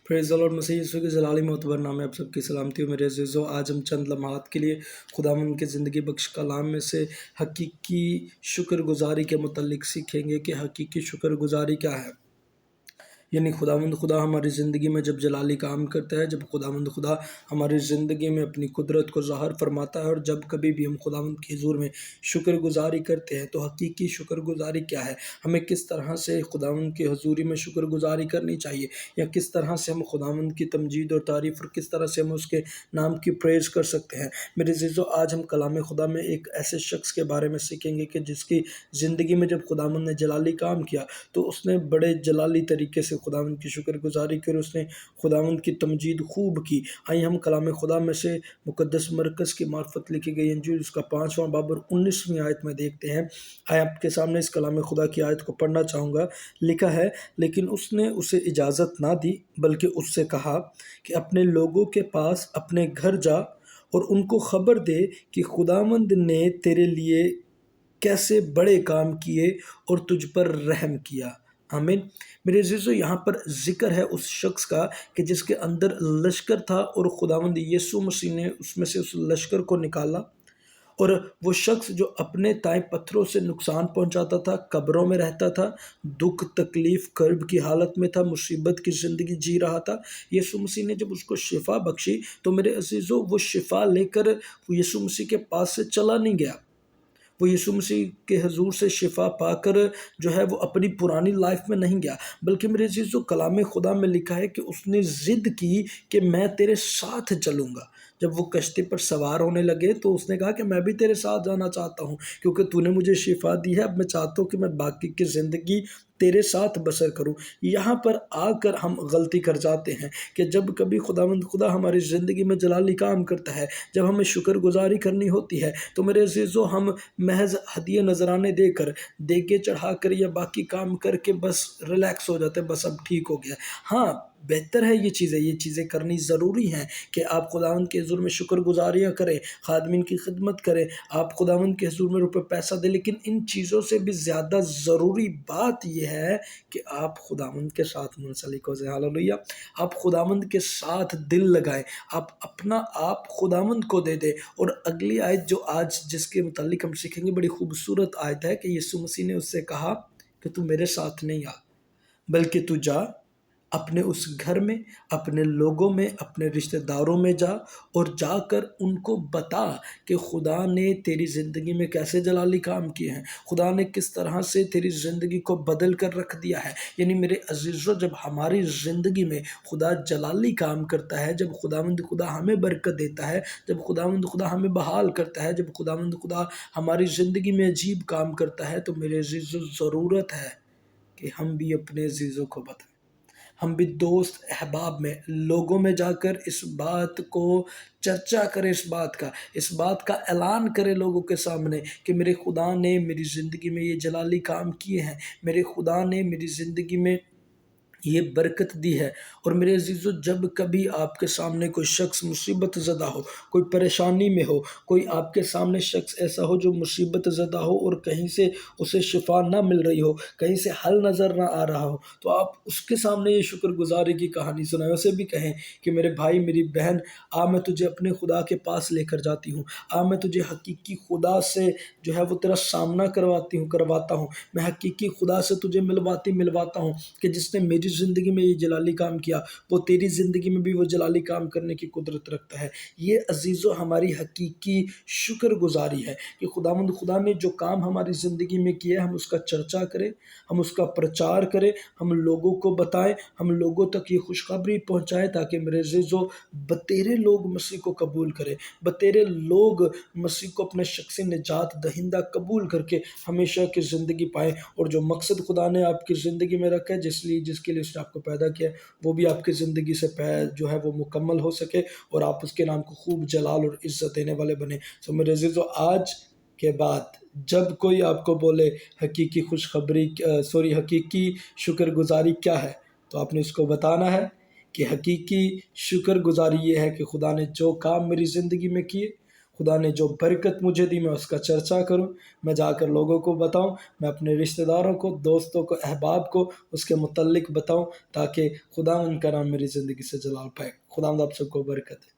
Praise the lord. मसीह यीशु के जलाली मोतबर नाम में आप सबकी सलामती हो मेरे अज़ीज़ों। आज हम चंद लम्हात के लिए खुदावंद के ज़िंदगी बख्श कलाम में से हकीकी शुक्रगुज़ारी के मुतल्लिक़ सीखेंगे कि हकीकी शुक्रगुज़ारी क्या है। यानी खुदावंद खुदा हमारी ज़िंदगी में जब जलाली काम करता है, जब खुदावंद खुदा हमारी ज़िंदगी में अपनी कुदरत को ज़ाहिर फरमाता है, और जब कभी भी हम खुदावंद के हुज़ूर में शुक्रगुज़ारी करते हैं, तो हकीकी शुक्रगुज़ारी क्या है, हमें किस तरह से खुदावंद की हज़ूरी में शुक्रगुज़ारी करनी चाहिए, या किस तरह से हम खुदावंद की तमजीद और तारीफ़ और किस तरह से हम उसके नाम की प्रेज़ कर सकते हैं। मेरे अज़ीज़ों, आज हम कलाम खुदा में एक ऐसे शख्स के बारे में सीखेंगे कि जिसकी ज़िंदगी में जब खुदावंद ने जलाली काम किया, तो उसने बड़े जलाली तरीके से खुदावंद की शुक्रगुज़ारी की और उसने खुदावंद की तमजीद खूब की। आइए हम कलाम खुदा में से मुक़द्दस मरकज़ की मार्फत लिखी गई इंजील उसका 5वां बाब और 19वीं आयत में देखते हैं। आइए आपके सामने इस कलाम खुदा की आयत को पढ़ना चाहूँगा। लिखा है, लेकिन उसने उसे इजाज़त ना दी, बल्कि उससे कहा कि अपने लोगों के पास अपने घर जा और उनको ख़बर दे कि खुदावंद ने तेरे लिए कैसे बड़े काम किए और तुझ पर रहम किया। आमीन। मेरे अज़ीज़ों, यहाँ पर ज़िक्र है उस शख्स का कि जिसके अंदर लश्कर था और खुदावंद यीशु मसीह ने उसमें से उस लश्कर को निकाला। और वो शख्स जो अपने ताएँ पत्थरों से नुकसान पहुँचाता था, कब्रों में रहता था, दुख, तकलीफ़, कर्ब की हालत में था, मुसीबत की ज़िंदगी जी रहा था। यीशु मसीह ने जब उसको शिफ़ा बख्शी, तो मेरे अज़ीज़ों, वो शिफ़ा लेकर यीशु मसीह के पास से चला नहीं गया। वो यीशु मसीह के हुज़ूर से शिफ़ा पाकर जो है वो अपनी पुरानी लाइफ में नहीं गया, बल्कि मेरे अज़ीज़ों, कलाम खुदा में लिखा है कि उसने ज़िद की कि मैं तेरे साथ चलूँगा। जब वो कश्ती पर सवार होने लगे, तो उसने कहा कि मैं भी तेरे साथ जाना चाहता हूँ, क्योंकि तूने मुझे शिफ़ा दी है। अब मैं चाहता हूँ कि मैं बाकी की ज़िंदगी तेरे साथ बसर करूँ। यहाँ पर आकर हम गलती कर जाते हैं कि जब कभी खुदावंद खुदा हमारी ज़िंदगी में जलाली काम करता है, जब हमें शुक्रगुज़ारी करनी होती है, तो मेरे अज़ीज़ों, हम महज़ हदिये नज़राने देकर, देगे चढ़ाकर या बाकी काम करके बस रिलैक्स हो जाते हैं, बस अब ठीक हो गया। हाँ, बेहतर है ये चीज़ें करनी ज़रूरी हैं कि आप खुदावंद के हुज़ूर में शुक्रगुज़ारियाँ करें, खादिमीन की खिदमत करें, आप खुदावंद के हुज़ूर में रुपए पैसा दें, लेकिन इन चीज़ों से भी ज़्यादा ज़रूरी बात ये है कि आप खुदावंद के साथ मुंसलिक हो जाएँ। हालेलुया! आप खुदावंद के साथ दिल लगाएँ, आप अपना आप खुदावंद को दे दें। और अगली आयत जो आज जिसके मुतालिक हम सीखेंगे, बड़ी खूबसूरत आयत है कि यीशु मसीह ने उससे कहा कि तू मेरे साथ नहीं आ, बल्कि तू जा अपने उस घर में, अपने लोगों में, अपने रिश्तेदारों में जा और जाकर उनको बता कि खुदा ने तेरी ज़िंदगी में कैसे जलाली काम किए हैं, खुदा ने किस तरह से तेरी ज़िंदगी को बदल कर रख दिया है। यानी मेरे अज़ीज़ों, जब हमारी ज़िंदगी में खुदा जलाली काम करता है, जब खुदावंद खुदा हमें बरकत देता है, जब खुदावंद खुदा हमें बहाल करता है, जब खुदावंद खुदा हमारी ज़िंदगी में अजीब काम करता है, तो मेरे अज़ीज़ों, ज़रूरत है कि हम भी अपने अज़ीज़ों को बताएँ। हम भी दोस्त अहबाब में, लोगों में जाकर इस बात को चर्चा करें, इस बात का ऐलान करें लोगों के सामने कि मेरे खुदा ने मेरी ज़िंदगी में ये जलाली काम किए हैं, मेरे खुदा ने मेरी ज़िंदगी में ये बरकत दी है। और मेरे अज़ीज़ों, जब कभी आपके सामने कोई शख्स मुसीबत ज़दा हो, कोई परेशानी में हो, कोई आपके सामने शख्स ऐसा हो जो मुसीबत ज़दा हो और कहीं से उसे शिफ़ा ना मिल रही हो, कहीं से हल नज़र ना आ रहा हो, तो आप उसके सामने ये शुक्रगुज़ारी की कहानी सुनाएँ। उसे भी कहें कि मेरे भाई, मेरी बहन, आ मैं तुझे अपने खुदा के पास लेकर जाती हूँ। आ मैं तुझे हकीकी खुदा से जो है वो तेरा सामना करवाता हूँ। मैं हकीकी खुदा से तुझे मिलवाता हूँ कि जिसने मेरी ज़िंदगी में ये जलाली काम किया, वो तेरी ज़िंदगी में भी वो जलाली काम करने की कुदरत रखता है। ये अज़ीज़ों, हमारी हकीकी शुक्रगुज़ारी है कि खुदावंद खुदा ने जो काम हमारी ज़िंदगी में किया है, हम उसका चर्चा करें, हम उसका प्रचार करें, हम लोगों को बताएँ, हम लोगों तक ये खुशखबरी पहुँचाएँ, ताकि मेरे अज़ीज़ों, बतेरे लोग मसीह को कबूल करें, बतेरे लोग मसीह को अपने शख़्सी निजात दहिंदा कबूल करके हमेशा की ज़िंदगी पाएँ, और जो मकसद खुदा ने आपकी ज़िंदगी में रखा है, जिसके लिए उसने आपको पैदा किया है, वो भी आपकी ज़िंदगी से जो है वो मुकम्मल हो सके और आप उसके नाम को खूब जलाल और इज़्ज़त देने वाले बने। सो मेरे अज़ीज़ों, आज के बाद जब कोई आपको बोले हकीकी शुक्रगुज़ारी क्या है, तो आपने उसको बताना है कि हकीकी शुक्रगुज़ारी ये है कि खुदा ने जो काम मेरी ज़िंदगी में किए, خدا نے جو برکت مجھے دی میں اس کا چرچا کروں، میں جا کر لوگوں کو بتاؤں، میں اپنے رشتہ داروں کو، دوستوں کو، احباب کو اس کے متعلق بتاؤں، تاکہ خدا ان کا نام میری زندگی سے جلال پائے۔ خدا آپ سب کو برکت ہے۔